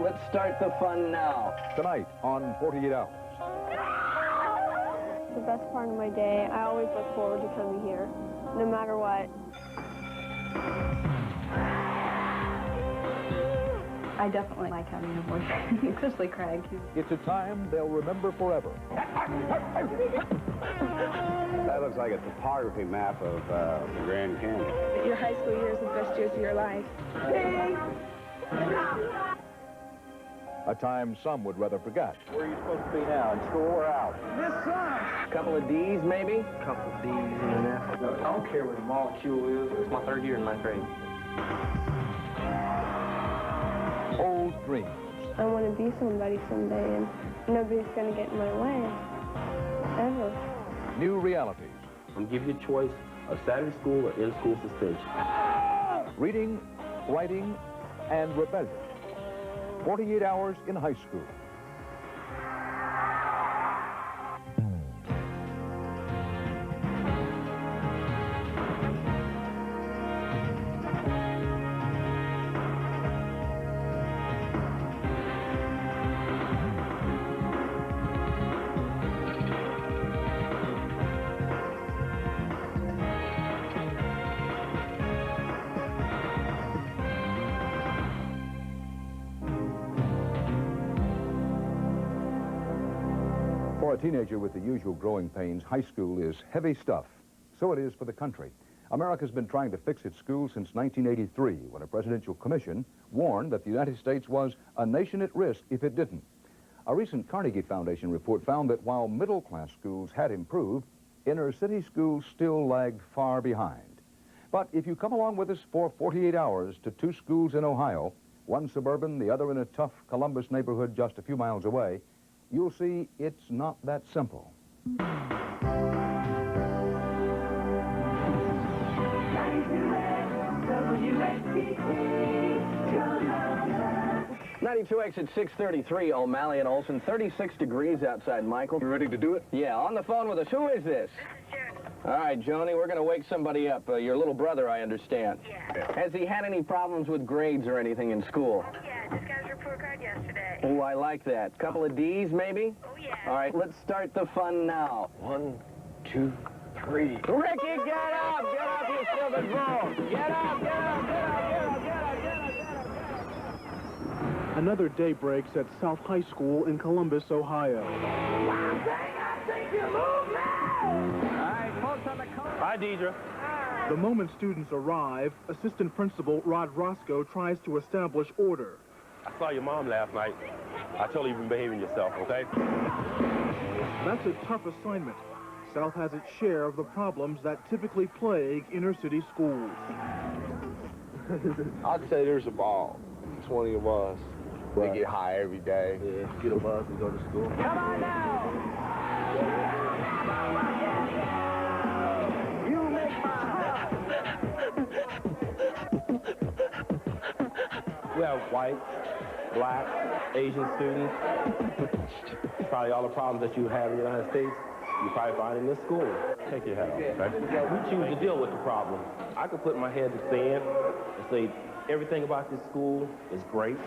let's start the fun now. Tonight on 48 Hours. The best part of my day, I always look forward to coming here, no matter what. I definitely like having a boyfriend, especially Craig. It's a time they'll remember forever. That looks like a topography map of the Grand Canyon. Your high school years are the best years of your life. A time some would rather forget. Where are you supposed to be now, in school or out? A couple of D's, maybe? Couple of D's and an F. I don't care what the molecule is. It's my third year in ninth grade. Old dreams. I want to be somebody someday, and nobody's going to get in my way, ever. New realities. I'm giving you a choice of Saturday school or in-school suspension. Reading, writing, and rebellion. 48 Hours in high school. For a teenager with the usual growing pains, high school is heavy stuff. So it is for the country. America's been trying to fix its schools since 1983, when a presidential commission warned that the United States was a nation at risk if it didn't. A recent Carnegie Foundation report found that while middle-class schools had improved, inner-city schools still lagged far behind. But if you come along with us for 48 hours to two schools in Ohio, one suburban, the other in a tough Columbus neighborhood just a few miles away, you'll see it's not that simple. 92 exit 633, O'Malley and Olson. 36 degrees outside, Michael. You ready to do it? Yeah, on the phone with us. Who is this? All right, Joni, we're going to wake somebody up. Your little brother, I understand. Yeah. Has he had any problems with grades or anything in school? Oh, yeah, just got his report card yesterday. Oh, I like that. Couple of D's, maybe? Oh, yeah. All right, let's start the fun now. 1, 2, 3. Ricky, get up! Get up, you stupid bull! Get up, get up, get up, get up, get up, get up, get up, get up! Another day breaks at South High School in Columbus, Ohio. Hi, Deidre. The moment students arrive, Assistant Principal Rod Roscoe tries to establish order. I saw your mom last night. I told her you've been behaving yourself, okay? That's a tough assignment. South has its share of the problems that typically plague inner-city schools. I'd say there's about 20 of us. They get high every day. Yeah, get a bus and go to school. Come on now! You make my heart! We have white, black, Asian students. Probably all the problems that you have in the United States, you probably find in this school. Take your hat off, okay? We choose to deal with the problem. I could put my head in the sand and say everything about this school is great,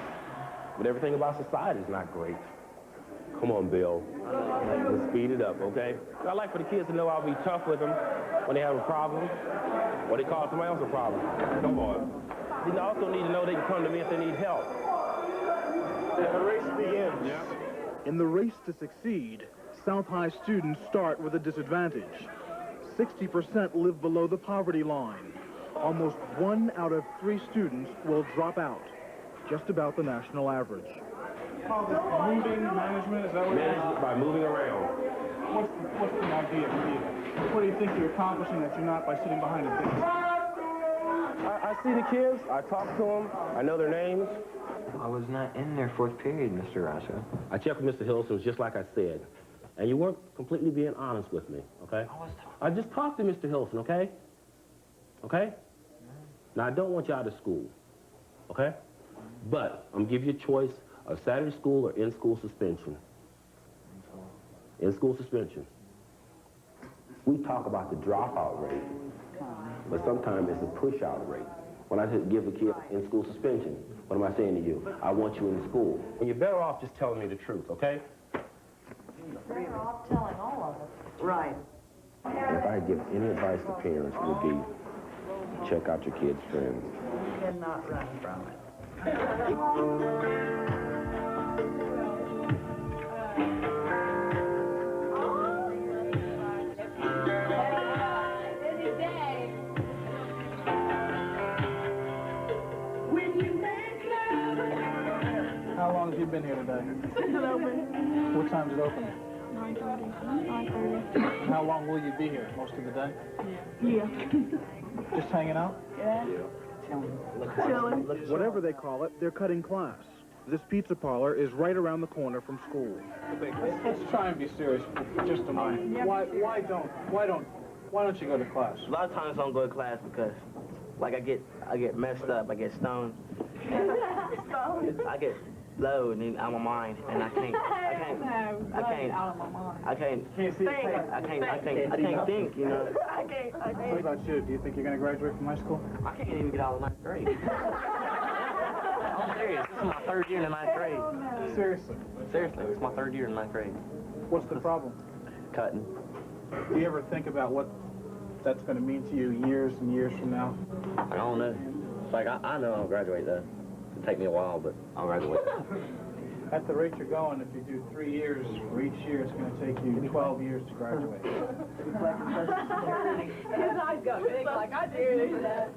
but everything about society is not great. Come on, Bill. Let's speed it up, okay? I'd like for the kids to know I'll be tough with them when they have a problem, or they call somebody else a problem. Come on. They also need to know they can come to me if they need help. And the race begins. Yeah. In the race to succeed, South High students start with a disadvantage. 60% live below the poverty line. Almost 1 out of 3 students will drop out, just about the national average. Moving management, is that what Management by moving around. What's the idea for you? What do you think you're accomplishing that you're not by sitting behind a desk? I see the kids, I talk to them, I know their names. I was not in their fourth period, Mr. Roscoe. I checked with Mr. Hilson, it was just like I said. And you weren't completely being honest with me, okay? I just talked to Mr. Hilson, okay? Okay? Now, I don't want you out of school, okay? But I'm giving you a choice of Saturday school or in-school suspension. In-school suspension. We talk about the dropout rate, but sometimes it's a push-out rate. when I give a kid in school suspension, what am I saying to you? I want you in school. And you're better off just telling me the truth, okay? Better off telling all of us. Right. If I give any advice to parents, it would be check out your kids' friends. You cannot run from it. How long have you been here today? Since it opened. What time is it open? 9:30. How long will you be here? Most of the day? Yeah. Just hanging out? Yeah. Chilling. Whatever they call it, they're cutting class. This pizza parlor is right around the corner from school. Let's try and be serious for just a moment. Why don't you go to class? A lot of times I don't go to class because, like, I get messed up, I get stoned. I get low and then out of my mind, and I can't think, you know. What about you? Do you think you're going to graduate from high school? I can't even get out of ninth grade. I'm serious. This is my third year in the ninth grade. Seriously? Seriously, it's my third year in ninth grade. What's the problem? Cutting. Do you ever think about what that's going to mean to you years and years from now? I don't know. It's like, I know I'll graduate, though. It'll take me a while, but I'll graduate. At the rate you're going, if you do 3 years for each year, it's going to take you 12 years to graduate. His eyes got big, like I do that.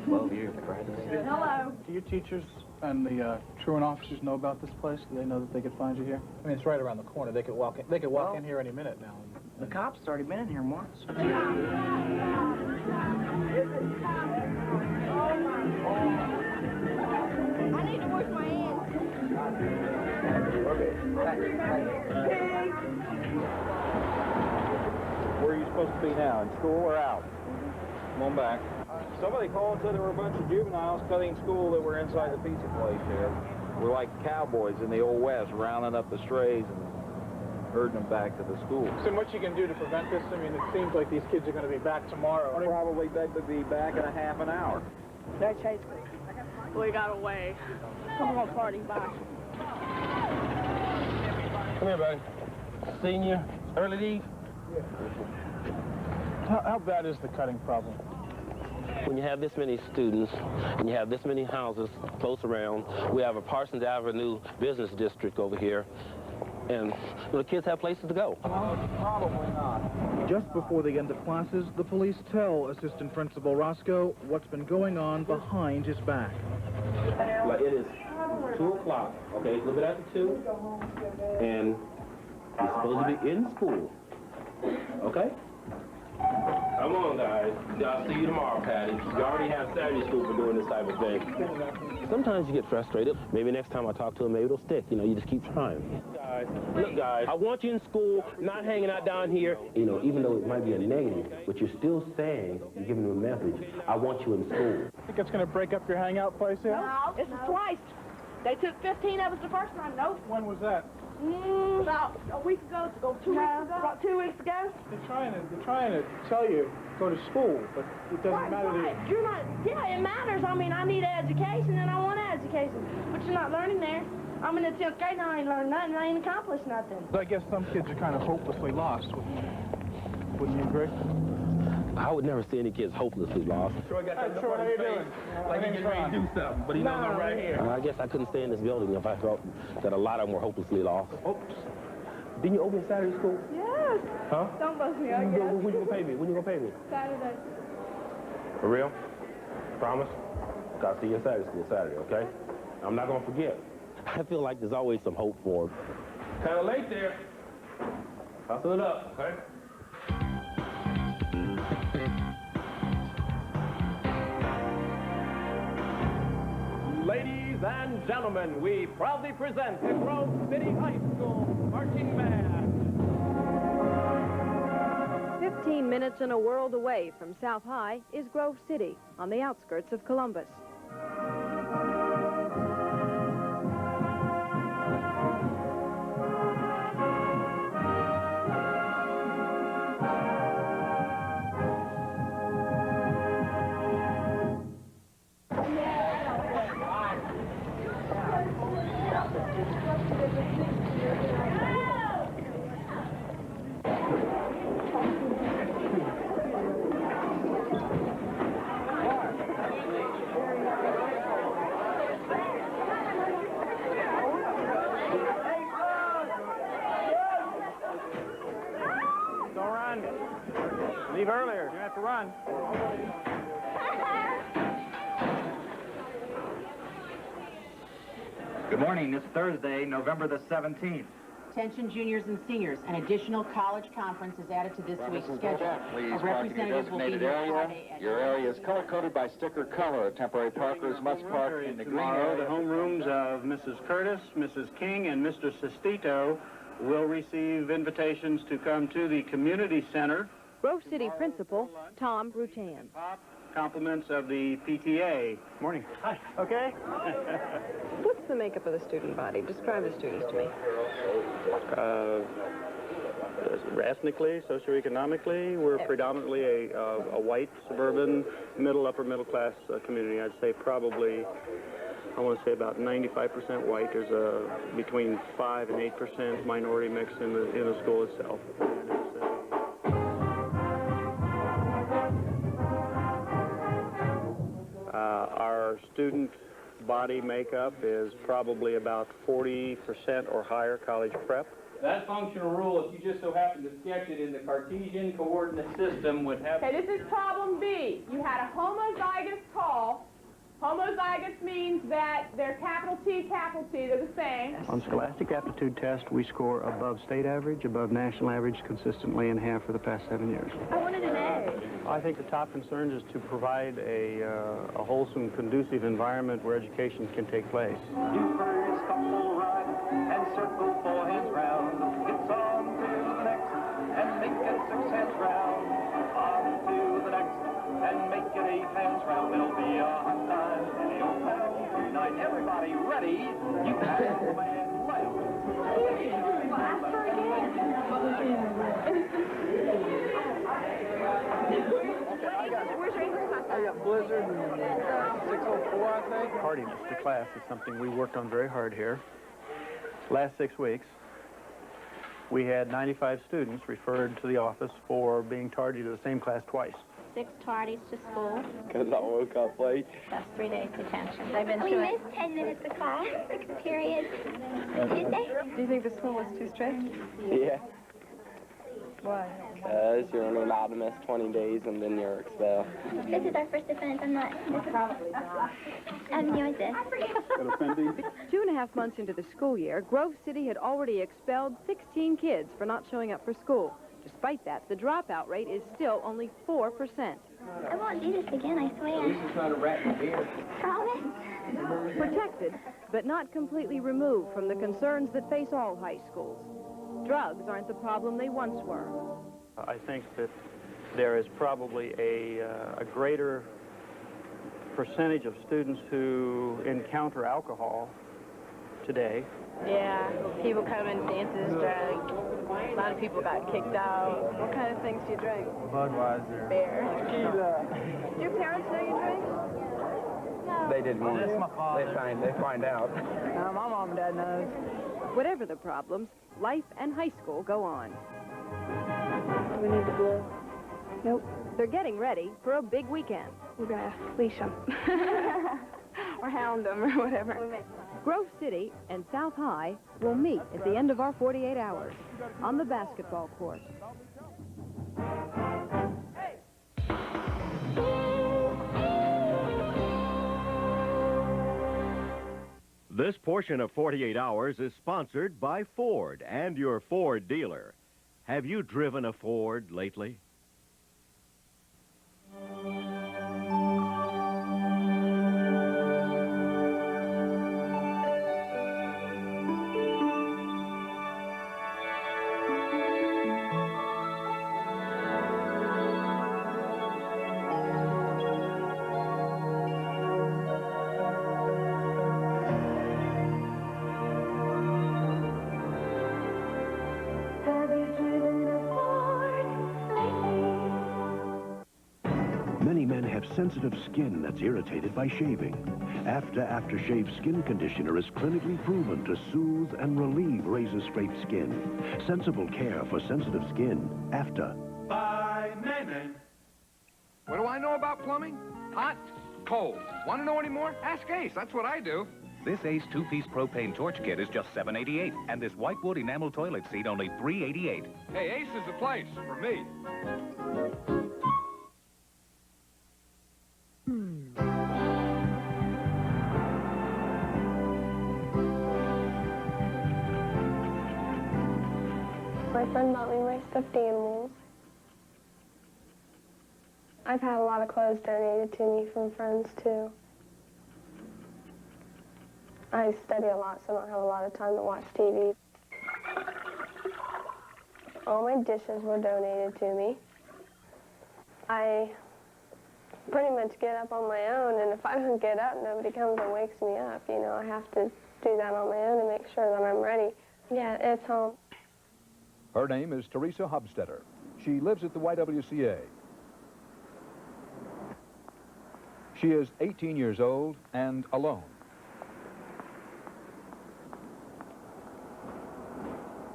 12 years to graduate. Hello. Do your teachers and the truant officers know about this place? Do they know that they could find you here? I mean, it's right around the corner. They could walk in. They could walk in here any minute now. The cops already been in here once. I need to wash my hands. Where are you supposed to be now, in school or out? Come on back. Somebody called and said there were a bunch of juveniles cutting school that were inside the pizza place here. We're like cowboys in the old West, rounding up the strays and herding them back to the school. So much you can do to prevent this? I mean, it seems like these kids are going to be back tomorrow. Probably they could be back in a half an hour. They chased me. We got away. Come on, party, bye. Come here, buddy. Senior, early leave. How bad is the cutting problem? When you have this many students and you have this many houses close around, we have a Parsons Avenue business district over here, and the kids have places to go. Probably not. Just before the end of classes, the police tell Assistant Principal Roscoe what's been going on behind his back. Like, it is 2 o'clock, okay, it's a little bit after 2, and you're supposed to be in school, okay? Come on, guys. I'll see you tomorrow, Patty. You already have Saturday school for doing this type of thing. Sometimes you get frustrated. Maybe next time I talk to him, maybe it'll stick. You know, you just keep trying. Look, guys, I want you in school, not hanging out down here. You know, even though it might be a negative, but you're still saying, you're giving them a message, I want you in school. Think it's going to break up your hangout place here? No, this is twice. They took 15 of us the first time. Nope. When was that? About a week ago. About 2 weeks ago. About 2 weeks ago. They're trying to tell you go to school, but it doesn't matter to you. You're not. Yeah, it matters. I mean, I need an education, and I want an education, but you're not learning there. I'm in the 10th grade, and I ain't learned nothing. I ain't accomplished nothing. I guess some kids are kind of hopelessly lost. Wouldn't you agree? I would never see any kids hopelessly lost. Troy, how you doing? Like he's getting ready to do something, but he knows I'm right here. I guess I couldn't stay in this building if I felt that a lot of them were hopelessly lost. Oops. Didn't you open Saturday school? Yes. Huh? Don't bust me, I guess. When you gonna pay me? When you gonna pay me? Saturday. For real? Promise? Gotta see you at Saturday school Saturday, okay? I'm not gonna forget. I feel like there's always some hope for him. Kinda late there. Hustle it up, okay? Ladies and gentlemen, we proudly present the Grove City High School Marching Band. 15 minutes and a world away from South High is Grove City, on the outskirts of Columbus. on. Good morning. It's Thursday, November the 17th. Attention juniors and seniors, an additional college conference is added to this week's schedule. Please A park in your representative will be designated here area. Friday at Your area is color-coded by sticker color. Temporary parkers must park in the green Tomorrow, area. the homerooms of Mrs. Curtis, Mrs. King, and Mr. Sestito will receive invitations to come to the community center. Grove City Principal Tom Brutan. Compliments of the PTA. Morning. Hi. Okay. What's the makeup of the student body? Describe the students to me. Ethnically, socioeconomically, we're predominantly a white, suburban, upper middle class community. I'd say probably, I want to say about 95% white. There's between 5 and 8% minority mix in the school itself. Our student body makeup is probably about 40% or higher college prep. That functional rule, if you just so happen to sketch it in the Cartesian coordinate system, would have... Okay, this is problem B. You had a homozygous tall. Homozygous means that they're capital T, they're the same. On Scholastic Aptitude Test, we score above state average, above national average consistently and have for the past 7 years. I wanted an A. I think the top concern is to provide a wholesome, conducive environment where education can take place. First couple run and circle for his round. It's on to the next and make it 6 hands round. On to the next and make it 8 hands round. It'll be a hot time in the old town tonight. Everybody ready? You have the man left. I got Blizzard and 604, I think. Hardiness to class is something we worked on very hard here. Last 6 weeks, we had 95 students referred to the office for being tardy to the same class twice. 6 tardies to school. Because I woke up late. That's 3 days detention. They've been We to missed 10 minutes of class, period. Do you think the school was too strict? Yeah, Why? because you're only allowed to miss 20 days and then you're expelled. This is our first offense. I'm not. I'm new at this. 2.5 months into the school year, Grove City had already expelled 16 kids for not showing up for school. Despite that, the dropout rate is still only 4%. I won't do this again, I swear. Lisa's trying to rat in the beer. Promise? Protected, but not completely removed from the concerns that face all high schools. Drugs aren't the problem they once were. I think that there is probably a greater percentage of students who encounter alcohol today. Yeah, people come and dances, drag. A lot of people got kicked out. What kind of things do you drink? Budweiser. Beer. Do your parents know you drink? No. They didn't want it. They find out. No, my mom and dad knows. Whatever the problems, life and high school go on. We need to blow. Nope. They're getting ready for a big weekend. We're gonna leash them. Or hound them or whatever. Grove City and South High will meet at the end of our 48 hours on the basketball court. This portion of 48 Hours is sponsored by Ford and your Ford dealer. Have you driven a Ford lately? Many men have sensitive skin that's irritated by shaving. Aftershave Skin Conditioner is clinically proven to soothe and relieve razor-scraped skin. Sensible care for sensitive skin. After. By men. What do I know about plumbing? Hot, cold. Want to know any more? Ask Ace. That's what I do. This Ace 2-piece propane torch kit is just $7.88, and this whitewood enamel toilet seat only $3.88. Hey, Ace is the place for me. friend bought me my stuffed animals. I've had a lot of clothes donated to me from friends, too. I study a lot, so I don't have a lot of time to watch TV. All my dishes were donated to me. I pretty much get up on my own, and if I don't get up, nobody comes and wakes me up. You know, I have to do that on my own to make sure that I'm ready. Yeah, it's home. Her name is Teresa Hubstetter. She lives at the YWCA. She is 18 years old and alone.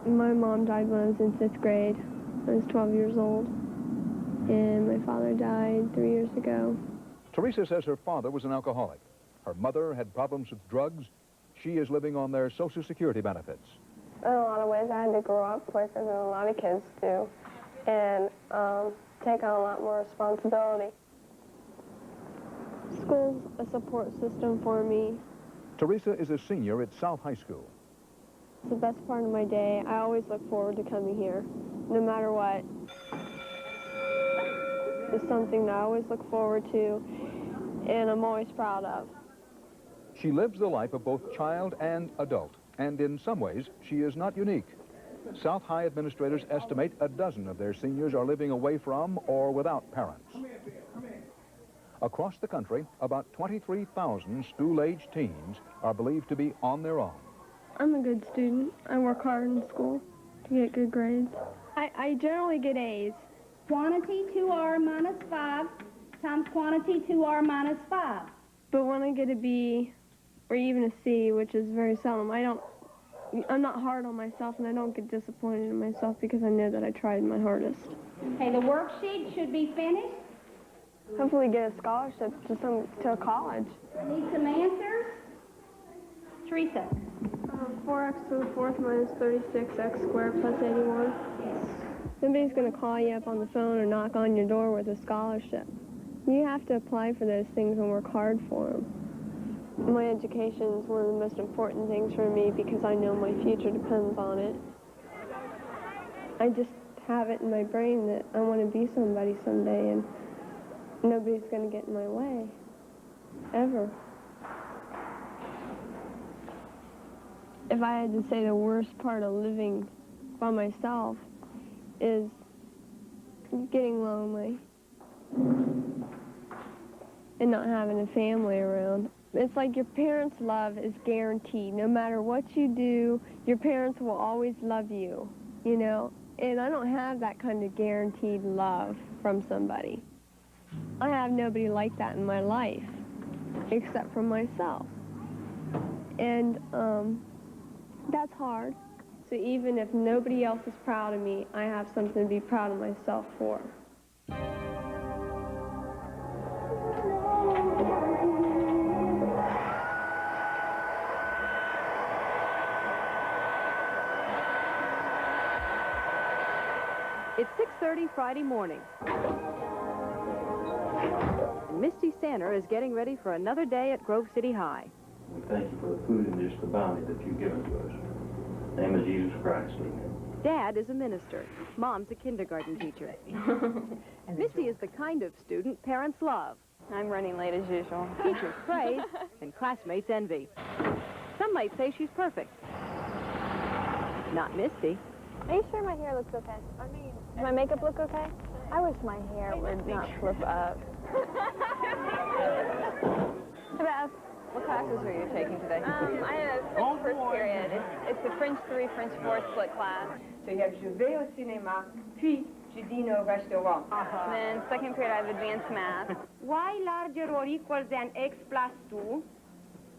My mom died when I was in 5th grade. I was 12 years old. And my father died 3 years ago. Teresa says her father was an alcoholic. Her mother had problems with drugs. She is living on their Social Security benefits. In a lot of ways, I had to grow up quicker than a lot of kids do and take on a lot more responsibility. School's a support system for me. Teresa is a senior at South High School. It's the best part of my day. I always look forward to coming here, no matter what. It's something that I always look forward to, and I'm always proud of. She lives the life of both child and adult, and in some ways, she is not unique. South High administrators estimate a dozen of their seniors are living away from or without parents. Across the country, about 23,000 school-aged teens are believed to be on their own. I'm a good student. I work hard in school to get good grades. I generally get A's. Quantity 2r minus 5 times quantity 2r minus 5. But when I get a B or even a C, which is very seldom, I'm not hard on myself, and I don't get disappointed in myself because I know that I tried my hardest. Okay, the worksheet should be finished. Hopefully get a scholarship to a college. Need some answers? Teresa. 4x to the 4th minus 36x squared plus 81. Yes. Somebody's going to call you up on the phone or knock on your door with a scholarship. You have to apply for those things and work hard for them. My education is one of the most important things for me because I know my future depends on it. I just have it in my brain that I want to be somebody someday, and nobody's going to get in my way, ever. If I had to say the worst part of living by myself is getting lonely and not having a family around. It's like your parents' love is guaranteed. No matter what you do, your parents will always love you, you know? And I don't have that kind of guaranteed love from somebody. I have nobody like that in my life, except for myself. And that's hard. So even if nobody else is proud of me, I have something to be proud of myself for. It's 6:30 Friday morning. And Misty Sanner is getting ready for another day at Grove City High. We thank you for the food and just the bounty that you've given to us. In the name of Jesus Christ, amen. Dad is a minister. Mom's a kindergarten teacher. Misty is the kind of student parents love. I'm running late as usual. Teachers praise and classmates envy. Some might say she's perfect. Not Misty. Are you sure my hair looks okay? I mean, does my makeup look okay? I wish my hair would not flip up. Beth, what classes are you taking today? I have a French first period. It's the French 3, French 4 split class. So you have je vais au cinéma, puis je dîne au restaurant. Then second period I have advanced math. Y larger or equal than x plus 2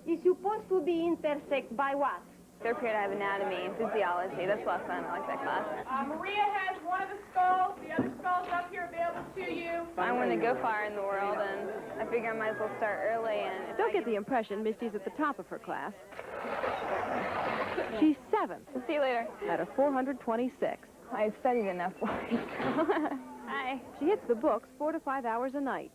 is supposed to be intersect by what? Third period I have anatomy and physiology. That's a lot of fun. I like that class. Maria has one of the skulls. The other skull's up here available to you. I want to go far in the world, and I figure I might as well start early. And Don't get the impression Misty's at the top of her class. She's 7th. See you later. Out of 426. I studied enough for you. Hi. She hits the books 4 to 5 hours a night.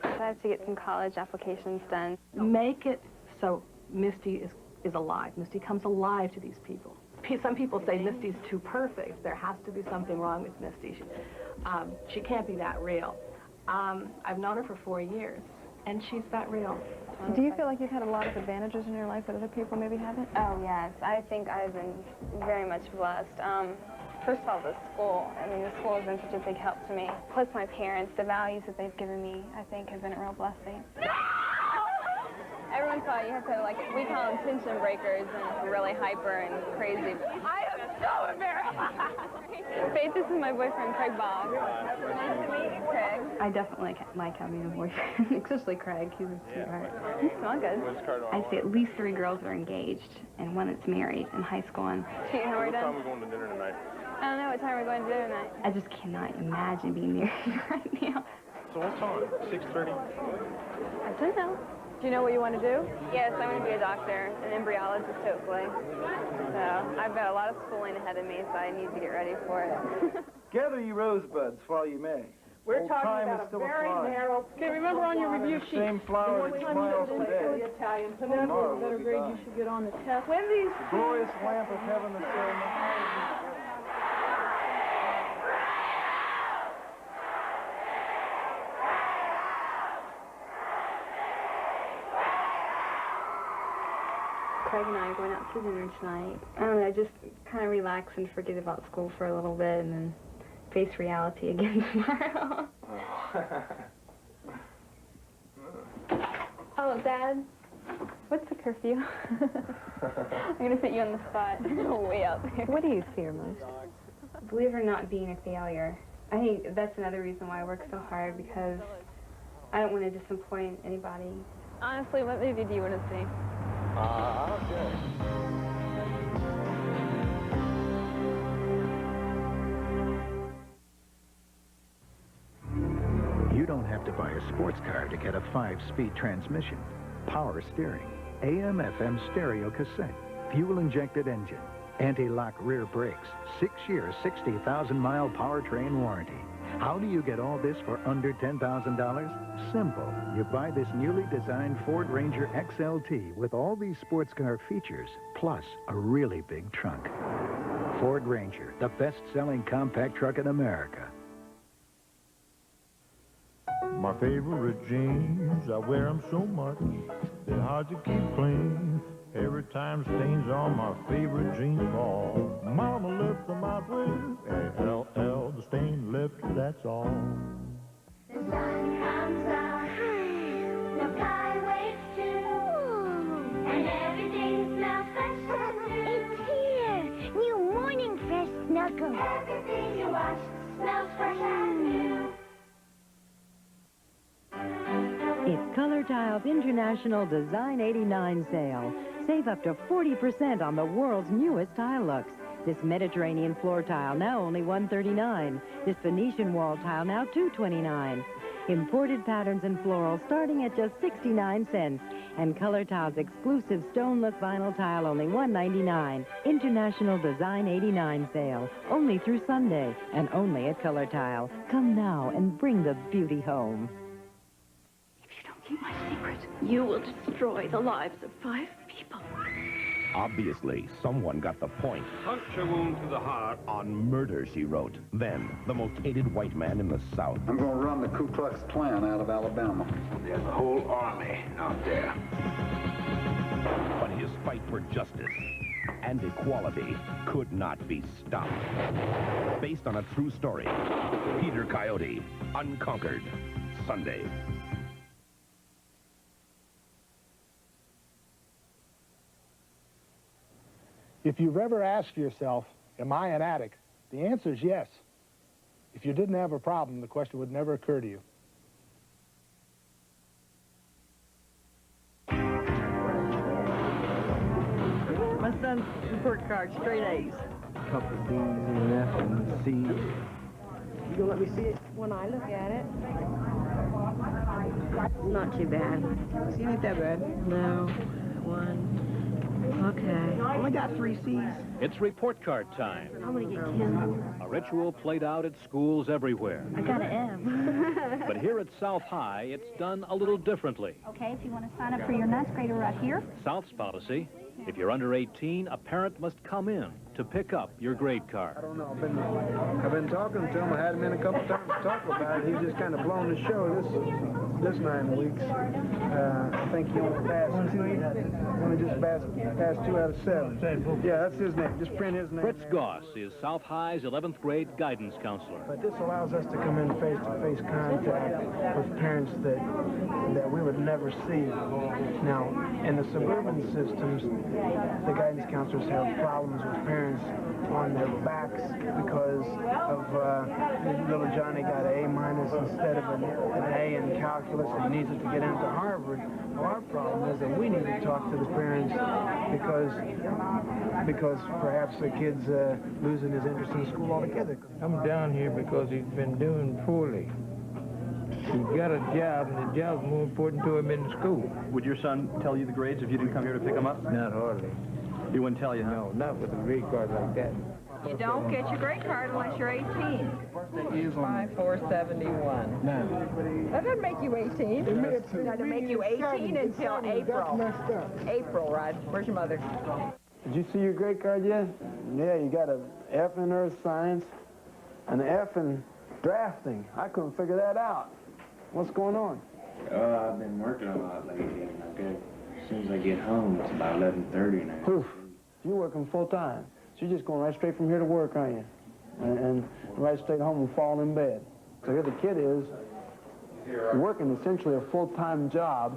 I have to get some college applications done. Make it so Misty is alive. Misty comes alive to these people. some people say Misty's too perfect. There has to be something wrong with Misty. She can't be that real. I've known her for 4 years, and she's that real. Do you feel like you've had a lot of advantages in your life that other people maybe haven't? Oh, yes. I think I've been very much blessed. First of all, the school. I mean, the school has been such a big help to me. Plus my parents, the values that they've given me, I think, have been a real blessing. Everyone thought you had to, like, we call them tension breakers, and really hyper and crazy. I am so embarrassed. Faith, this is my boyfriend, Craig Boggs. Nice to meet you, Craig. I definitely like having a boyfriend, especially Craig. He's a sweetheart. You smell good. I see at least 3 girls that are engaged and one that's married in high school. And What time are we going to dinner tonight? I don't know what time we're going to dinner tonight. I just cannot imagine being married right now. So what time? 6:30? I don't know. Do you know what you want to do? Yes, I want to be a doctor, an embryologist, hopefully. So I've got a lot of schooling ahead of me, so I need to get ready for it. Gather ye rosebuds while you may. We're Old talking time about is a still very flying. narrow... Okay, remember on your review sheet, Same flower the that more time smiles you today. the Italian peninsula, Tomorrow the better will be grade gone. you should get on the test. When these... The glorious lamp of heaven that said, Craig and I are going out to dinner tonight. I don't know, just kind of relax and forget about school for a little bit and then face reality again tomorrow. Oh, Dad, what's the curfew? I'm going to put you on the spot. Way out there. What do you fear most? Believe it or not, being a failure. I think that's another reason why I work so hard, because I don't want to disappoint anybody. Honestly, what movie do you want to see? okay. You don't have to buy a sports car to get a 5-speed transmission, power steering, AM/FM stereo cassette, fuel-injected engine, anti-lock rear brakes, 6-year, 60,000-mile powertrain warranty. How do you get all this for under $10,000? Simple. You buy this newly designed Ford Ranger XLT with all these sports car features, plus a really big trunk. Ford Ranger, the best-selling compact truck in America. My favorite jeans, I wear them so much, they're hard to keep clean. Every time stains on my favorite jeans fall. Mama left them out with A-L-L, the stained lips, that's all. The sun comes out, the sky wakes too, and everything smells fresh and new. It's here, new Morning Fresh Snuggles. Everything you wash smells fresh and new. It's Color Tile's International Design 89 sale. Save up to 40% on the world's newest tile looks. This Mediterranean floor tile, now only $139. This Venetian wall tile, now $229. Imported patterns and florals starting at just 69 cents. And Color Tile's exclusive stone look vinyl tile, only $199. International Design 89 sale. Only through Sunday. And only at Color Tile. Come now and bring the beauty home. My secret. You will destroy the lives of 5 people. Obviously, someone got the point. Puncture wound to the heart. On Murder, She Wrote. Then, the most hated white man in the South. I'm going to run the Ku Klux Klan out of Alabama. There's a whole army out there. But his fight for justice and equality could not be stopped. Based on a true story, Peter Coyote, Unconquered, Sunday. If you've ever asked yourself, am I an addict? The answer is yes. If you didn't have a problem, the question would never occur to you. My son's report card, straight A's. A couple of D's and an F and a C. You gonna let me see it? When I look at it. Not too bad. See, it ain't that bad. No. 1. Okay. I only got 3 C's. It's report card time. I'm gonna get killed. A ritual played out at schools everywhere. I got an M. But here at South High, it's done a little differently. Okay, if you want to sign up for your ninth grader right here. South's policy, If you're under 18, a parent must come in to pick up your grade card. I don't know. I've been talking to him. I had him in a couple times to talk about it. He's just kind of blown the show this 9 weeks. I think he only just passed 2 out of 7. Yeah, that's his name. Just print his name. Fritz Goss is South High's 11th grade guidance counselor. But this allows us to come in face-to-face contact with parents that we would never see. Now, in the suburban systems, the guidance counselors have problems with parents on their backs because of little Johnny got an A- instead of an A in calculus and needs it to get into Harvard. Well, our problem is that we need to talk to the parents because perhaps the kid's losing his interest in school altogether. I'm down here because he's been doing poorly. He's got a job, and the job's more important to him in school. Would your son tell you the grades if you didn't come here to pick him up? Not hardly. He wouldn't tell you, huh? No, not with a grade card like that. You don't get your grade card unless you're 18. 5471. That doesn't make you 18. It doesn't make you 18 until April. April, Rod. Where's your mother? Did you see your grade card yet? Yeah, you got an F in earth science and an F in drafting. I couldn't figure that out. What's going on? I've been working a lot lately. As soon as I get home, it's about 11:30 now. Oof. You're working full time. So you're just going right straight from here to work, aren't you? And right straight home and falling in bed. So here the kid is working essentially a full-time job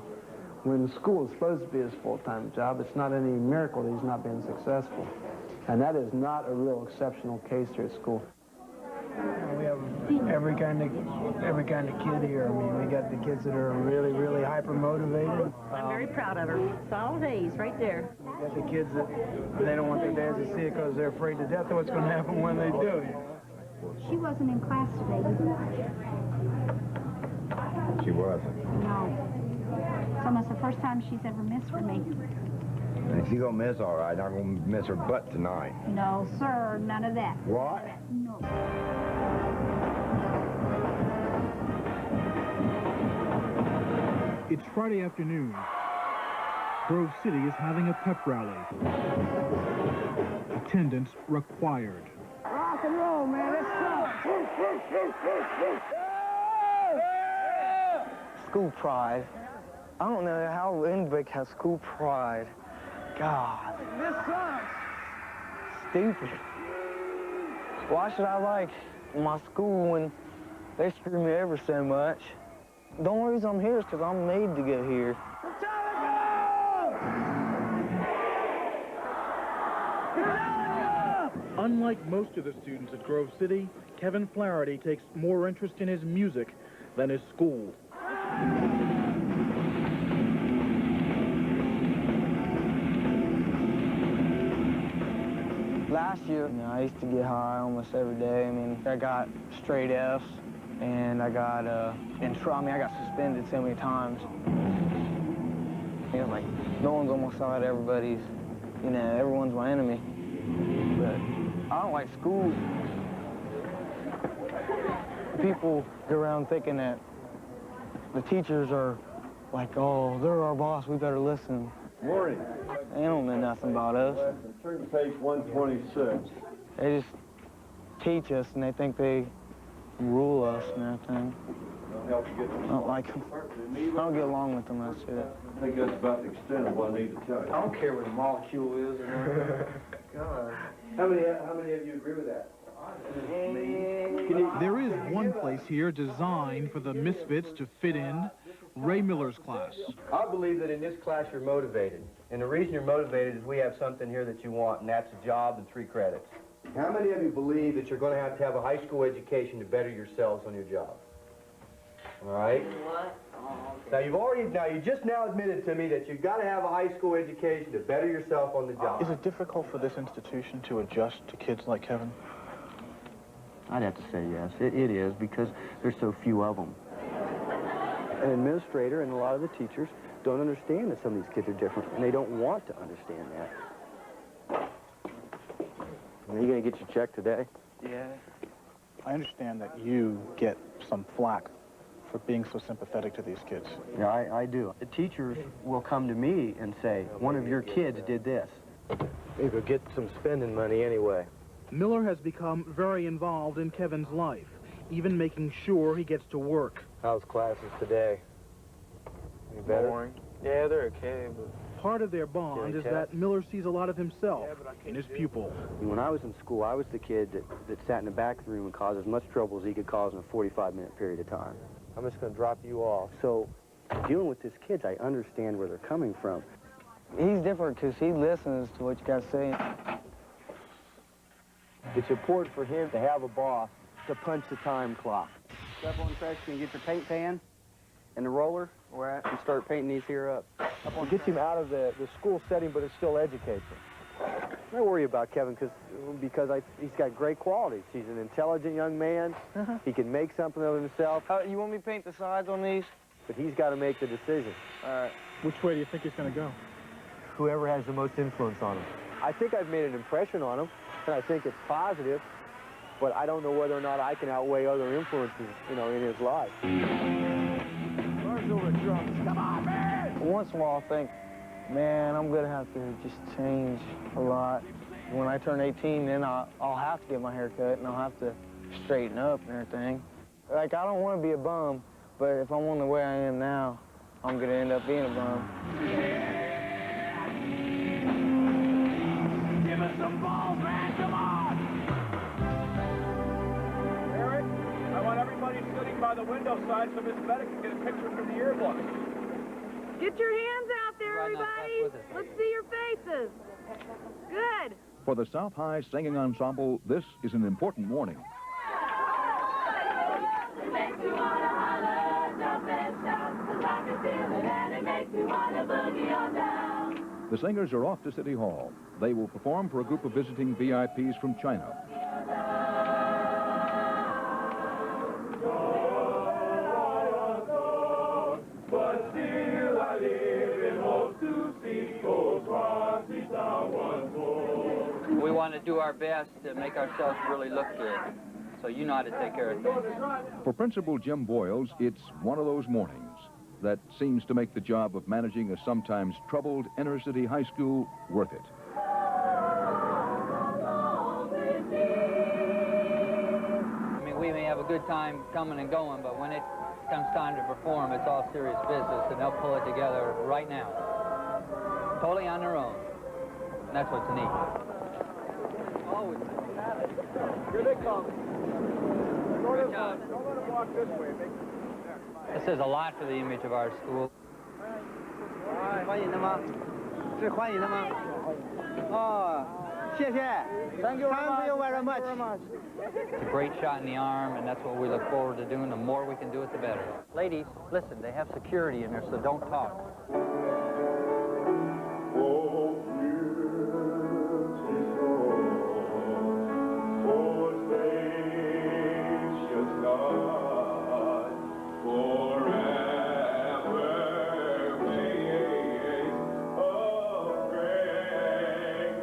when school is supposed to be his full-time job. It's not any miracle that he's not being successful. And that is not a real exceptional case here at school. We have every kind of kid here. I mean, we got the kids that are really, really hyper-motivated. I'm very proud of her. Solid A's right there. We got the kids that they don't want their dads to see it because they're afraid to death of what's going to happen when they do. She wasn't in class today, She wasn't. No. It's almost the first time she's ever missed with me. And she's gonna miss all right. I'm gonna miss her butt tonight. No, sir, none of that. What? No. It's Friday afternoon. Grove City is having a pep rally. Attendance required. Rock and roll, man. Let's go. School pride. I don't know how Lindbeck has school pride. God. This sucks. Stupid. Why should I like my school when they screw me ever so much? The only reason I'm here is because I'm made to go here. Unlike most of the students at Grove City, Kevin Flaherty takes more interest in his music than his school. Last year, I used to get high almost every day. I mean, I got straight F's, and I got I got suspended so many times. You know, like, no one's on my side, everybody's, everyone's my enemy. But I don't like school. People go around thinking that the teachers are like, oh, they're our boss, we better listen. Morning. They don't know nothing about us. Turn to page 126. They just teach us, and they think they rule us and everything. I'll help you get I don't like them. I don't get along with them, that's it. I think that's about the extent of what I need to tell you. I don't care what a molecule is or nothing. God. How many of you agree with that? There is one place here designed for the misfits to fit in, Ray Miller's class. I believe that in this class you're motivated. And the reason you're motivated is we have something here that you want, and that's a job and 3 credits. How many of you believe that you're going to have a high school education to better yourselves on your job? All right? Now, you just now admitted to me that you've got to have a high school education to better yourself on the job. Is it difficult for this institution to adjust to kids like Kevin? I'd have to say yes. It is, because there's so few of them. An administrator and a lot of the teachers don't understand that some of these kids are different, and they don't want to understand that. Are you going to get your check today? Yeah. I understand that you get some flack for being so sympathetic to these kids. Yeah, I do. The teachers will come to me and say, one of your kids did this. You could get some spending money anyway. Miller has become very involved in Kevin's life, even making sure he gets to work. How's classes today? Any better? Boring. Yeah, they're okay, but... Part of their bond is that Miller sees a lot of himself in his pupil. When I was in school, I was the kid that sat in the back room and caused as much trouble as he could cause in a 45-minute period of time. I'm just going to drop you off. So, dealing with these kids, I understand where they're coming from. He's different because he listens to what you got to say. It's important for him to have a boss to punch the time clock. Step on the press, can you get your paint pan and the roller and start painting these here up? It gets him out of the school setting, but it still educates him. I worry about Kevin because he's got great qualities. He's an intelligent young man. He can make something of himself. You want me to paint the sides on these? But he's got to make the decision. All right. Which way do you think he's going to go? Whoever has the most influence on him. I think I've made an impression on him, and I think it's positive, but I don't know whether or not I can outweigh other influences, in his life. Come on, man! Once in a while, I think, man, I'm going to have to just change a lot. When I turn 18, then I'll have to get my hair cut, and I'll have to straighten up and everything. Like, I don't want to be a bum, but if I'm on the way I am now, I'm going to end up being a bum. Give us some balls, man, come on! Eric, I want everybody sitting by the window side so Miss Bennett can get a picture from the yearbook. Get your hands out there, everybody. Let's see your faces. Good. For the South High Singing Ensemble, this is an important warning. The singers are off to City Hall. They will perform for a group of visiting VIPs from China. But still I live in hopes to see old Swansea Town once more. We want to do our best to make ourselves really look good. So you know how to take care of things. For Principal Jim Boyles, it's one of those mornings that seems to make the job of managing a sometimes troubled inner-city high school worth it. I mean, we may have a good time coming and going, but when it comes time to perform, it's all serious business, and they'll pull it together right now. Totally on their own. And that's what's neat. Always. Here they come. Good job. Don't let them walk this way. This says a lot for the image of our school. Thank you very much. It's a great shot in the arm, and that's what we look forward to doing. The more we can do it, the better. Ladies, listen, they have security in there, so don't talk.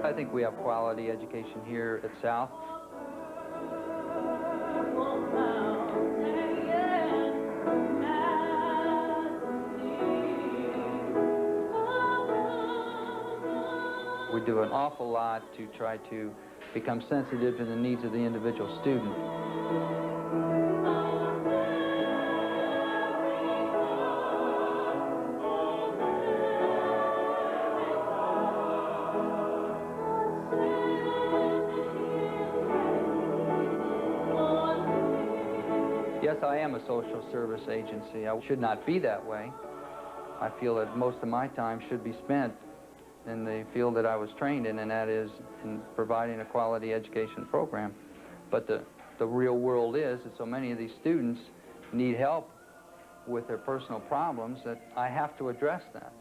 I think we have quality education here at South. We do an awful lot to try to become sensitive to the needs of the individual student. Yes, I am a social service agency. I should not be that way. I feel that most of my time should be spent in the field that I was trained in, and that is in providing a quality education program. But the real world is that so many of these students need help with their personal problems that I have to address that.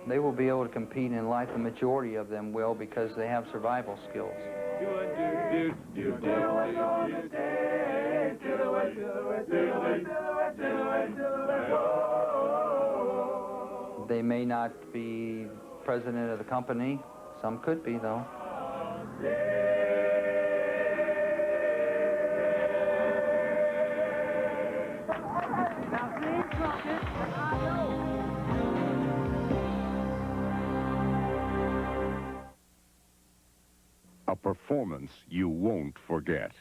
They will be able to compete in life. The majority of them will, because they have survival skills. They may not be president of the company. Some could be, though. A performance you won't forget.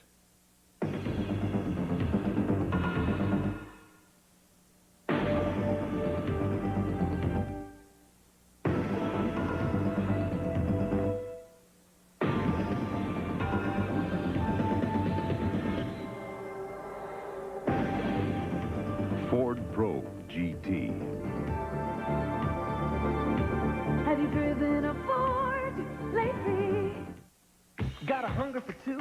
Ford Probe GT. Have you driven a Ford lately? Got a hunger for two?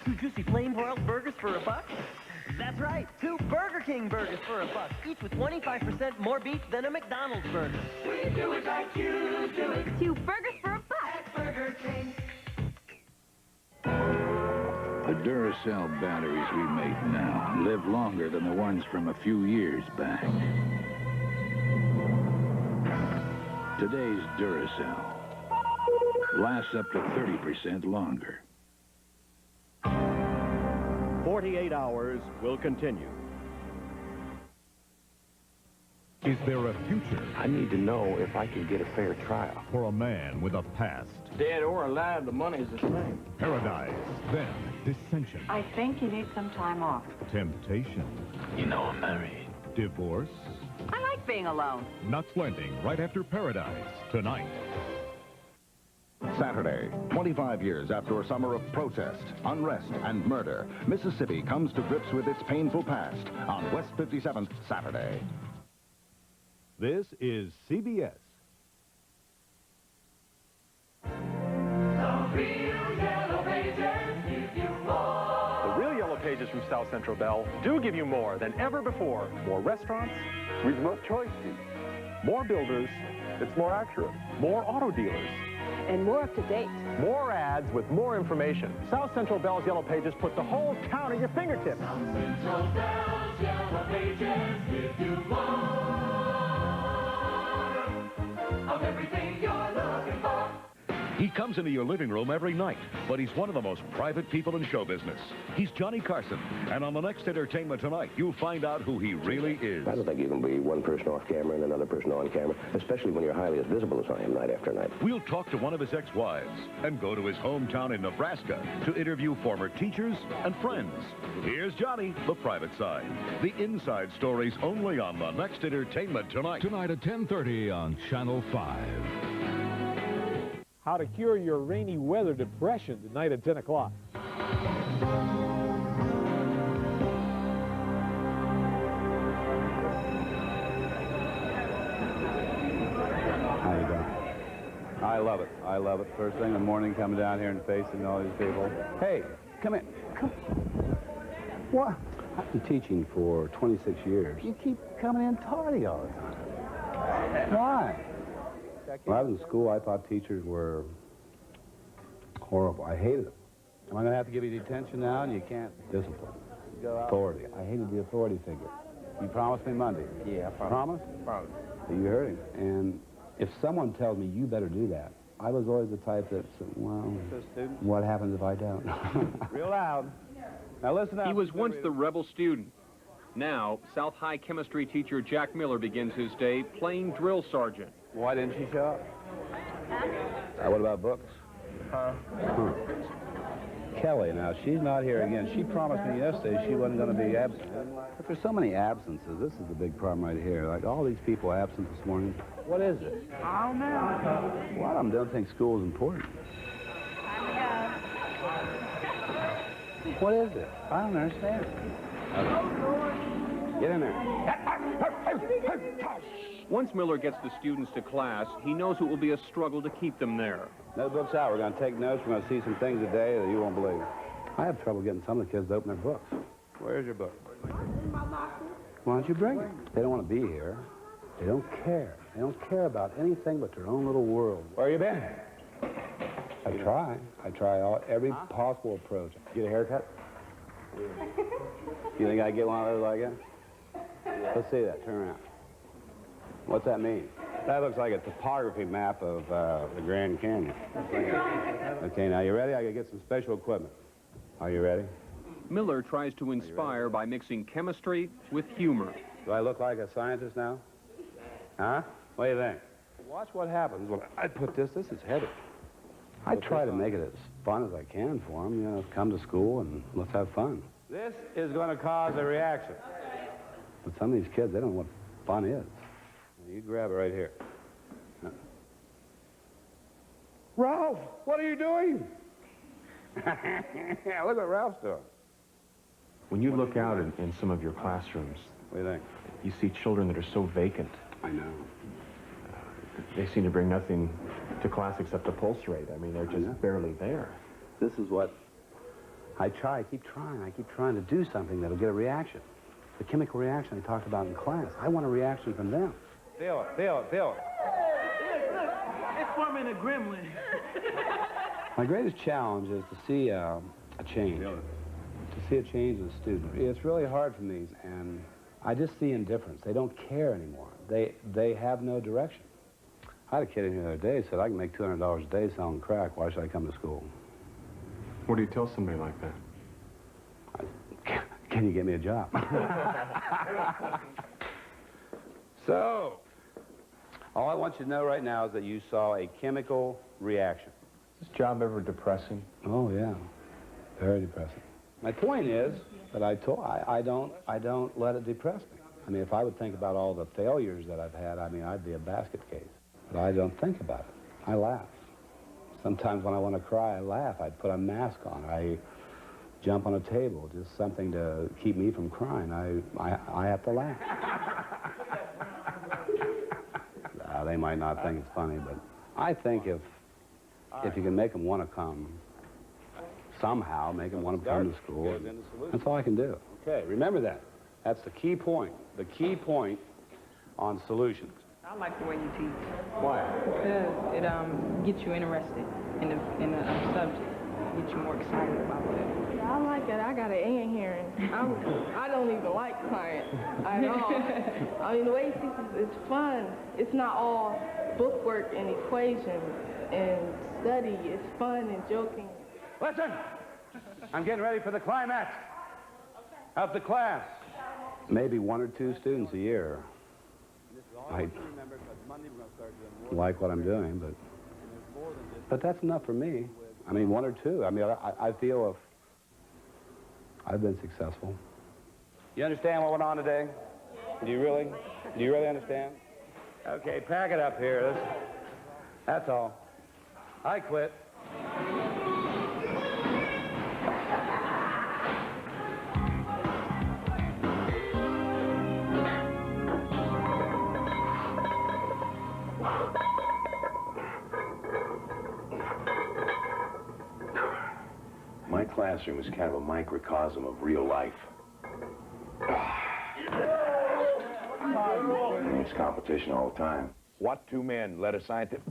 Two juicy flame-broiled burgers for $1? That's right, 2 Burger King burgers for $1, each with 25% more beef than a McDonald's burger. We do it like you do it. 2 burgers for $1 at Burger King. The Duracell batteries we make now live longer than the ones from a few years back. Today's Duracell lasts up to 30% longer. 48 Hours will continue. Is there a future? I need to know if I can get a fair trial. For a man with a past. Dead or alive, the money's the same. Paradise, then dissension. I think you need some time off. Temptation. You know I'm married. Divorce. I like being alone. Nuts Landing, right after Paradise, tonight. Saturday, 25 years after a summer of protest, unrest, and murder, Mississippi comes to grips with its painful past on West 57th Saturday. This is CBS. The real Yellow Pages give you more. The real Yellow Pages from South Central Bell do give you more than ever before. More restaurants with more choices. More builders, it's more accurate. More auto dealers. And more up to date. More ads with more information. South Central Bell's Yellow Pages put the whole town at your fingertips. South Central Bell's Yellow Pages give you more of everything you're looking for. He comes into your living room every night, but he's one of the most private people in show business. He's Johnny Carson, and on the next Entertainment Tonight, you'll find out who he really is. I don't think you can be one person off camera and another person on camera, especially when you're highly as visible as I am night after night. We'll talk to one of his ex-wives and go to his hometown in Nebraska to interview former teachers and friends. Here's Johnny, the private side. The inside stories only on the next Entertainment Tonight. Tonight at 10:30 on Channel 5. How to cure your rainy weather depression tonight at 10 o'clock. How you doing? I love it. I love it. First thing in the morning, coming down here and facing all these people. Hey, come in. Come. What? I've been teaching for 26 years. You keep coming in tardy all the time. Why? When I was in school, I thought teachers were horrible. I hated them. Am I going to have to give you detention now? And you can't. Discipline. Authority. I hated the authority figure. You promised me Monday. Yeah, I promised. Promise? You heard him. And if someone tells me, you better do that, I was always the type that said, well, what happens if I don't? Real loud. Now listen up. He was once the rebel student. Now, South High chemistry teacher Jack Miller begins his day playing drill sergeant. Why didn't she show up? What about books? Kelly, now, she's not here again. She promised me yesterday she wasn't going to be absent. But there's so many absences. This is the big problem right here. Like, all these people absent this morning. What is it? I don't know. A lot of them don't think school is important. What is it? I don't understand. Okay. Get in there. Once Miller gets the students to class, he knows it will be a struggle to keep them there. Notebooks out. We're going to take notes. We're going to see some things today that you won't believe. I have trouble getting some of the kids to open their books. Where's your book? Why don't you bring it? They don't want to be here. They don't care. They don't care about anything but their own little world. Where you been? I try. I try every possible approach. Get a haircut? You think I can get one of those like that? Let's see that. Turn around. What's that mean? That looks like a topography map of the Grand Canyon. Okay, now you ready? I gotta get some special equipment. Are you ready? Miller tries to inspire by mixing chemistry with humor. Do I look like a scientist now? Huh? What do you think? Watch what happens when I put this. This is heavy. I try to make it as fun as I can for them. You know, come to school and let's have fun. This is going to cause a reaction. But some of these kids, they don't know what fun is. You grab it right here. Ralph, what are you doing? Yeah, look what Ralph's doing. When you look out in some of your classrooms, what do you think? You see children that are so vacant. I know. They seem to bring nothing to class except a pulse rate. I mean, they're just barely there. This is what I try. I keep trying. I keep trying to do something that'll get a reaction. The chemical reaction I talked about in class. I want a reaction from them. Feel it, feel it, feel it. It's forming a gremlin. My greatest challenge is to see a change. To see a change in a student. It's really hard for me, and I just see indifference. They don't care anymore. They have no direction. I had a kid in here the other day said, I can make $200 a day selling crack. Why should I come to school? What do you tell somebody like that? Can you get me a job? So, all I want you to know right now is that you saw a chemical reaction. Is this job ever depressing? Oh, yeah. Very depressing. My point is that I don't let it depress me. I mean, if I would think about all the failures that I've had, I mean, I'd be a basket case. But I don't think about it. I laugh. Sometimes when I want to cry, I laugh. I put a mask on. I jump on a table, just something to keep me from crying. I have to laugh. They might not think it's funny, but I think if you can make them want to come, somehow make them want to come to school, that's all I can do. Okay, remember that. That's the key point. The key point on solutions. I like the way you teach. Why? Because it gets you interested in the subject, gets you more excited about it. I like it. I got an A in here, and I don't even like science at all. I mean, the way he teaches, it's fun. It's not all book work and equations and study. It's fun and joking. Listen, I'm getting ready for the climax of the class. Maybe 1 or 2 students a year might like what I'm doing, but that's enough for me. I mean, 1 or 2. I mean, I feel if I've been successful. You understand what went on today? Do you really understand? Okay, pack it up here. That's all. I quit. My classroom is kind of a microcosm of real life. It's competition all the time. What 2 men led a scientist?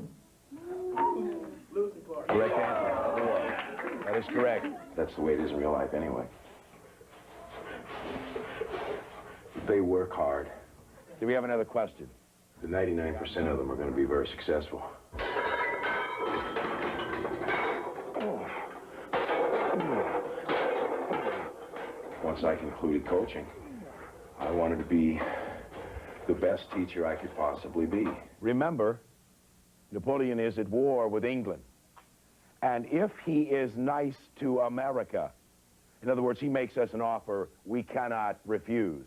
Correct answer. 4. That is correct. That's the way it is in real life anyway. They work hard. Do we have another question? The 99% of them are going to be very successful. Once I concluded coaching, I wanted to be the best teacher I could possibly be. Remember, Napoleon is at war with England. And if he is nice to America, in other words, he makes us an offer we cannot refuse.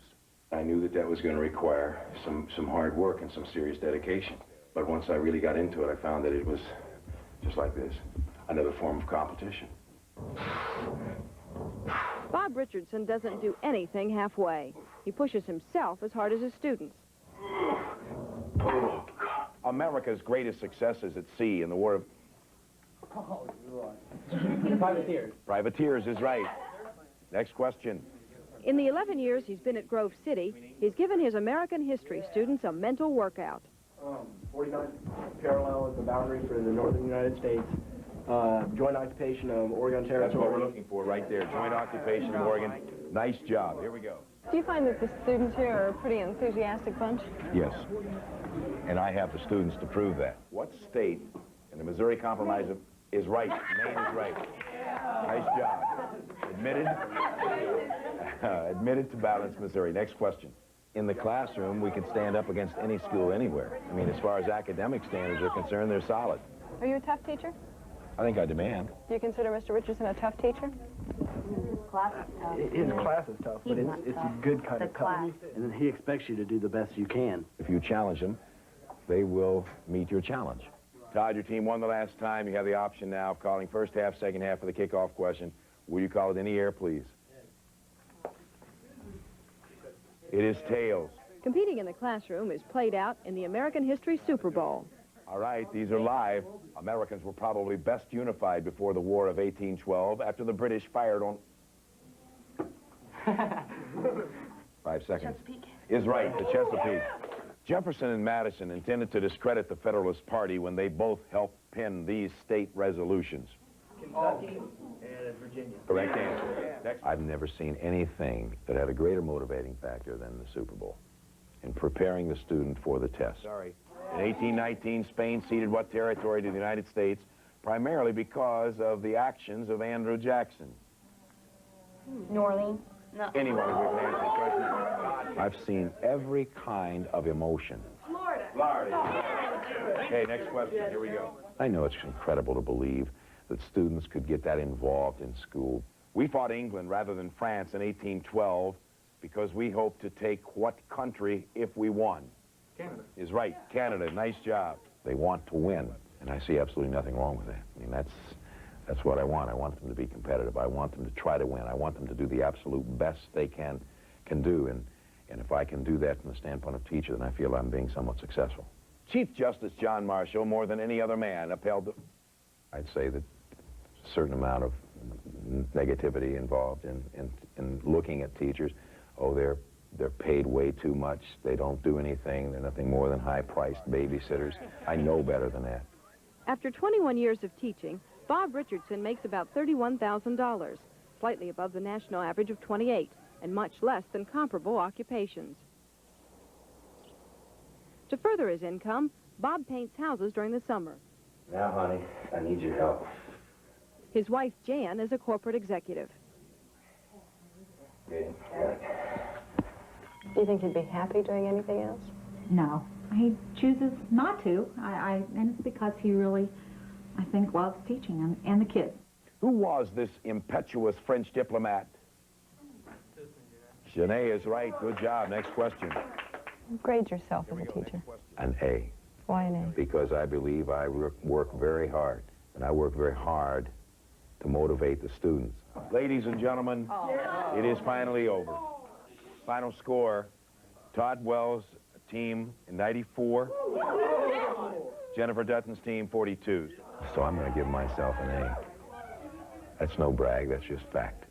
I knew that that was going to require some hard work and some serious dedication. But once I really got into it, I found that it was just like this, another form of competition. Bob Richardson doesn't do anything halfway. He pushes himself as hard as his students. America's greatest successes at sea in the war of... Privateers. Privateers is right. Next question. In the 11 years he's been at Grove City, he's given his American history students a mental workout. 49 parallel is the boundary for the northern United States. Joint occupation of Oregon Territory. That's what we're looking for right there. Joint occupation of Oregon. Nice job. Here we go. Do you find that the students here are a pretty enthusiastic bunch? Yes. And I have the students to prove that. What state in the Missouri Compromise is right? Maine is right. Nice job. Admitted. Admitted to balance Missouri. Next question. In the classroom, we can stand up against any school anywhere. I mean, as far as academic standards are concerned, they're solid. Are you a tough teacher? I think I demand. Do you consider Mr. Richardson a tough teacher? His class is tough, but it's a good kind of tough. And then he expects you to do the best you can. If you challenge them, they will meet your challenge. Todd, your team won the last time. You have the option now of calling first half, second half for the kickoff question. Will you call it in the air, please? It is tails. Competing in the classroom is played out in the American History Super Bowl. All right, these are live. Americans were probably best unified before the War of 1812 after the British fired on... 5 seconds. Chesapeake. Is right, the Chesapeake. Jefferson and Madison intended to discredit the Federalist Party when they both helped pen these state resolutions. Kentucky and Virginia. Correct answer. Next. I've never seen anything that had a greater motivating factor than the Super Bowl in preparing the student for the test. Sorry. In 1819, Spain ceded what territory to the United States, primarily because of the actions of Andrew Jackson? New Orleans. No. Anyone who can answer the question. I've seen every kind of emotion. Florida. Okay, next question. Here we go. I know it's incredible to believe that students could get that involved in school. We fought England rather than France in 1812 because we hoped to take what country if we won? Canada. Is right. Canada. Nice job. They want to win, and I see absolutely nothing wrong with that. I mean, that's what I want. I want them to be competitive. I want them to try to win. I want them to do the absolute best they can do, and if I can do that from the standpoint of teacher, then I feel I'm being somewhat successful. Chief Justice John Marshall, more than any other man, upheld the... I'd say that a certain amount of negativity involved in looking at teachers. Oh, they're paid way too much. They don't do anything. They're nothing more than high-priced babysitters. I know better than that. After 21 years of teaching, Bob Richardson makes about $31,000, slightly above the national average of 28, and much less than comparable occupations. To further his income, Bob paints houses during the summer. Now, honey, I need your help. His wife, Jan, is a corporate executive. Okay. Do you think he'd be happy doing anything else? No. He chooses not to, and it's because he really, I think, loves teaching and the kids. Who was this impetuous French diplomat? Genet is right. Good job. Next question. Grade yourself as a teacher. An A. Why an A? Because I believe I work very hard, and I work very hard to motivate the students. Ladies and gentlemen, it is finally over. Final score, Todd Wells' team in 94, Jennifer Dutton's team 42. So I'm going to give myself an A. That's no brag, that's just fact.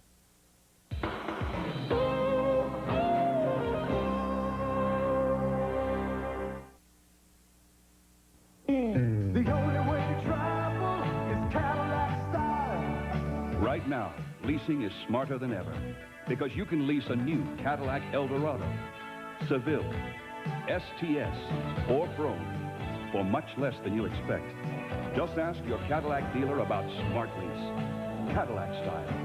Right now, leasing is smarter than ever because you can lease a new Cadillac Eldorado, Seville, STS, or Brome for much less than you expect. Just ask your Cadillac dealer about Smart Lease, Cadillac style.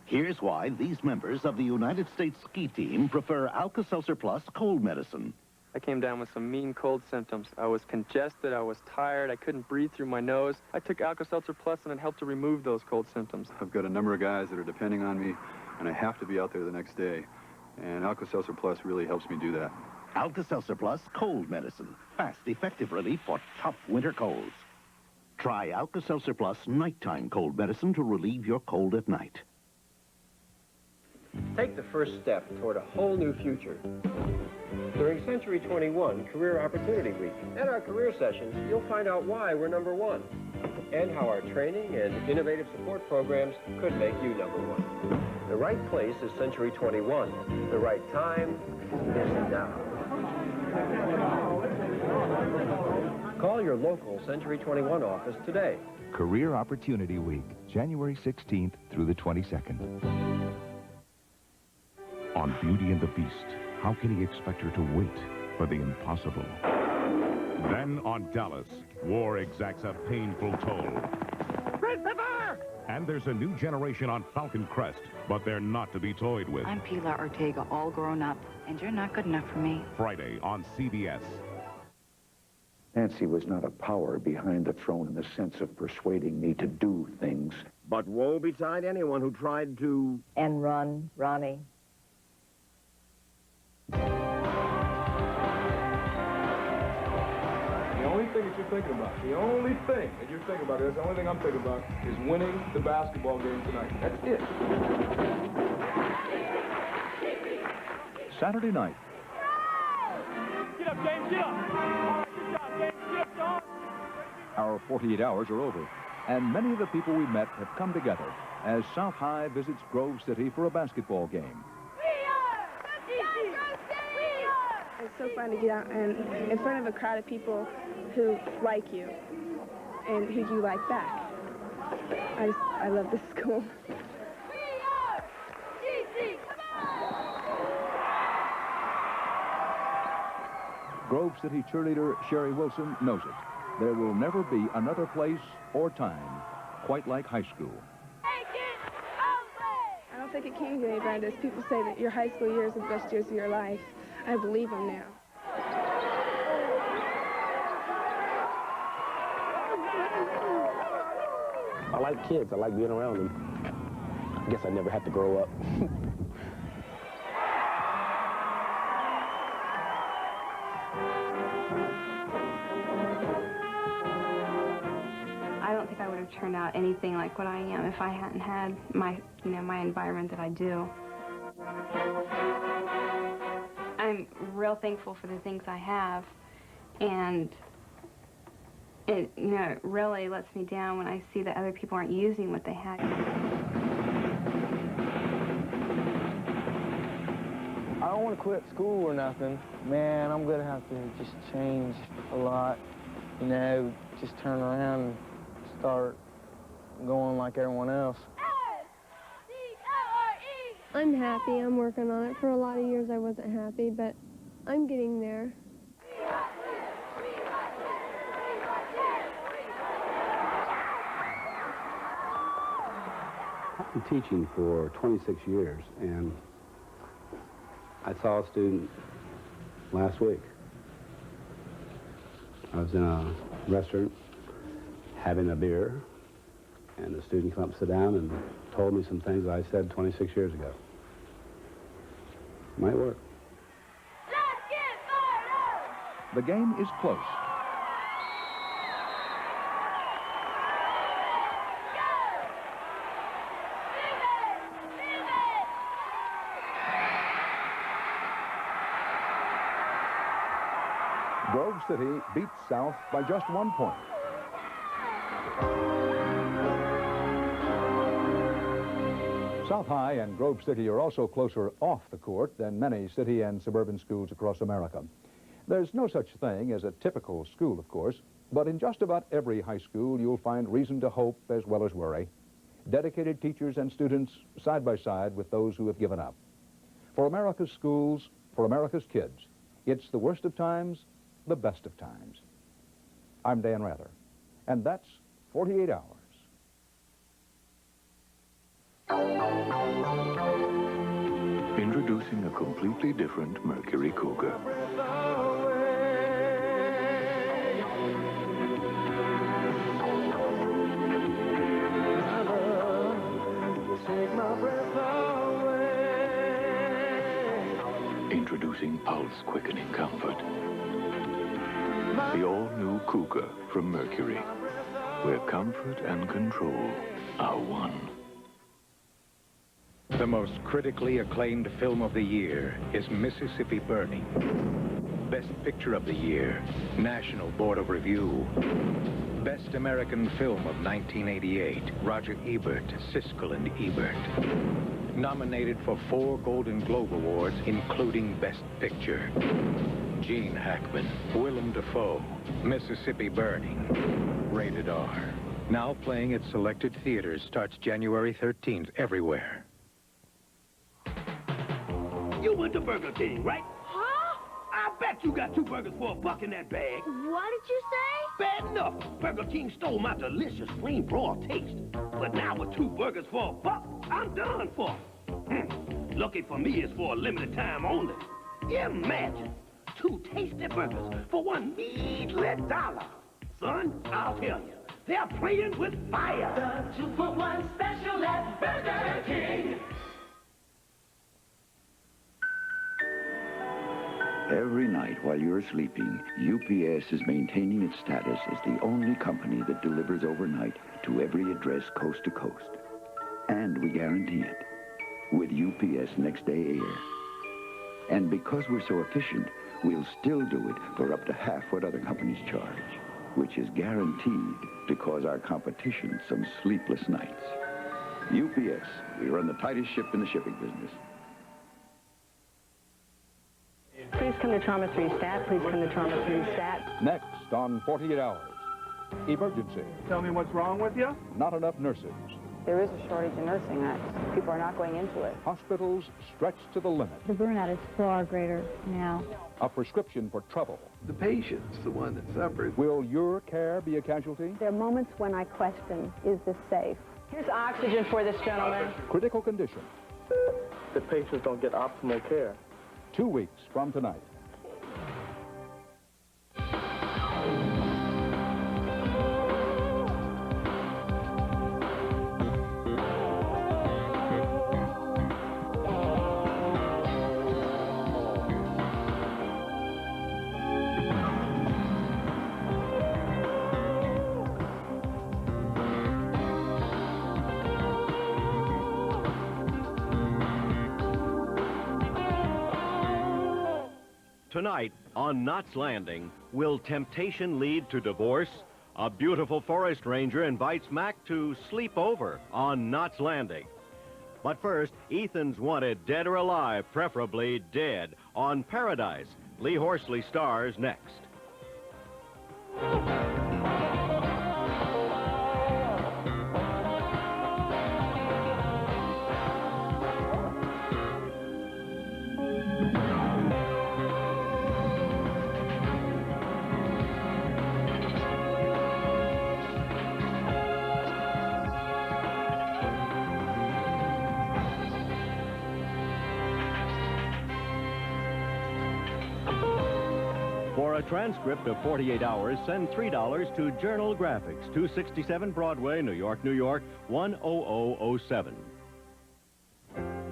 Here's why these members of the United States ski team prefer Alka-Seltzer Plus cold medicine. I came down with some mean cold symptoms. I was congested, I was tired, I couldn't breathe through my nose. I took Alka-Seltzer Plus and it helped to remove those cold symptoms. I've got a number of guys that are depending on me, and I have to be out there the next day. And Alka-Seltzer Plus really helps me do that. Alka-Seltzer Plus cold medicine. Fast, effective relief for tough winter colds. Try Alka-Seltzer Plus nighttime cold medicine to relieve your cold at night. Take the first step toward a whole new future. During Century 21 Career Opportunity Week, at our career sessions, you'll find out why we're number one and how our training and innovative support programs could make you number one. The right place is Century 21. The right time is now. Call your local Century 21 office today. Career Opportunity Week, January 16th through the 22nd. On Beauty and the Beast, how can he expect her to wait for the impossible? Then on Dallas, war exacts a painful toll. Christopher! And there's a new generation on Falcon Crest, but they're not to be toyed with. I'm Pilar Ortega, all grown up, and you're not good enough for me. Friday on CBS. Nancy was not a power behind the throne in the sense of persuading me to do things. But woe betide anyone who tried to... And run, Ronnie. The only thing that you're thinking about, the only thing that you're thinking about, that's the only thing I'm thinking about, is winning the basketball game tonight. That's it. Saturday night. Get up, James, get up. All right, good job, James. Get up, John. Our 48 hours are over, and many of the people we met have come together as South High visits Grove City for a basketball game. It's so fun to get out and in front of a crowd of people who like you and who you like back. I love this school. Grove City cheerleader Sherry Wilson knows it. There will never be another place or time quite like high school. I don't think it can get any better. People say that your high school years are the best years of your life. I believe them now. I like kids. I like being around them. I guess I never had to grow up. I don't think I would have turned out anything like what I am if I hadn't had my environment that I do. I'm real thankful for the things I have, and it really lets me down when I see that other people aren't using what they had. I don't want to quit school or nothing. Man, I'm gonna have to just change a lot, just turn around and start going like everyone else. I'm happy. I'm working on it. For a lot of years I wasn't happy, but I'm getting there. I've been teaching for 26 years, and I saw a student last week. I was in a restaurant having a beer, and the student came up and sat down and told me some things I said 26 years ago. Might work. The game is close. Grove City beats South by just 1 point. South High and Grove City are also closer off the court than many city and suburban schools across America. There's no such thing as a typical school, of course, but in just about every high school you'll find reason to hope as well as worry. Dedicated teachers and students side by side with those who have given up. For America's schools, for America's kids, it's the worst of times, the best of times. I'm Dan Rather, and that's 48 Hours. Introducing a completely different Mercury Cougar. Introducing pulse-quickening comfort. The all-new Cougar from Mercury, where comfort and control are one. The most critically acclaimed film of the year is Mississippi Burning. Best Picture of the Year, National Board of Review. Best American Film of 1988, Roger Ebert, Siskel and Ebert. Nominated for 4 Golden Globe Awards, including Best Picture. Gene Hackman, Willem Dafoe, Mississippi Burning. Rated R. Now playing at selected theaters, starts January 13th everywhere. You went to Burger King, right? Huh? I bet you got 2 burgers for $1 in that bag. What did you say? Bad enough. Burger King stole my delicious flame broiled taste. But now with 2 burgers for $1, I'm done for. Lucky for me, it's for a limited time only. Imagine 2 tasty burgers for $1 measly dollar. Son, I'll tell you, they're playing with fire. The 2-for-1 special at Burger King. Every night while you're sleeping, UPS is maintaining its status as the only company that delivers overnight to every address coast to coast. And we guarantee it with UPS Next Day Air. And because we're so efficient, we'll still do it for up to half what other companies charge, which is guaranteed to cause our competition some sleepless nights. UPS, we run the tightest ship in the shipping business. Please come to Trauma 3 Stat. Please come to Trauma 3 Stat. Next on 48 Hours. Emergency. Tell me what's wrong with you? Not enough nurses. There is a shortage in nursing. People are not going into it. Hospitals stretched to the limit. The burnout is far greater now. A prescription for trouble. The patient's the one that suffers. Will your care be a casualty? There are moments when I question, is this safe? Here's oxygen for this gentleman. Critical condition. The patients don't get optimal care. 2 weeks from tonight. Tonight on Knots Landing, will temptation lead to divorce? A beautiful forest ranger invites Mac to sleep over on Knots Landing. But first, Ethan's wanted dead or alive, preferably dead, on Paradise. Lee Horsley stars next. For a transcript of 48 Hours, send $3 to Journal Graphics, 267 Broadway, New York, New York, 10007.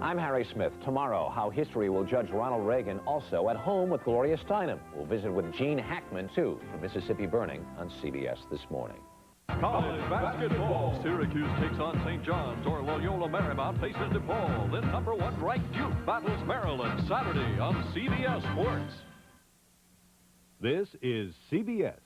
I'm Harry Smith. Tomorrow, how history will judge Ronald Reagan, also at home with Gloria Steinem. We'll visit with Gene Hackman, too, for Mississippi Burning on CBS This Morning. College basketball. Syracuse takes on St. John's, or Loyola Marymount faces DePaul. Then #1 ranked Duke battles Maryland Saturday on CBS Sports. This is CBS.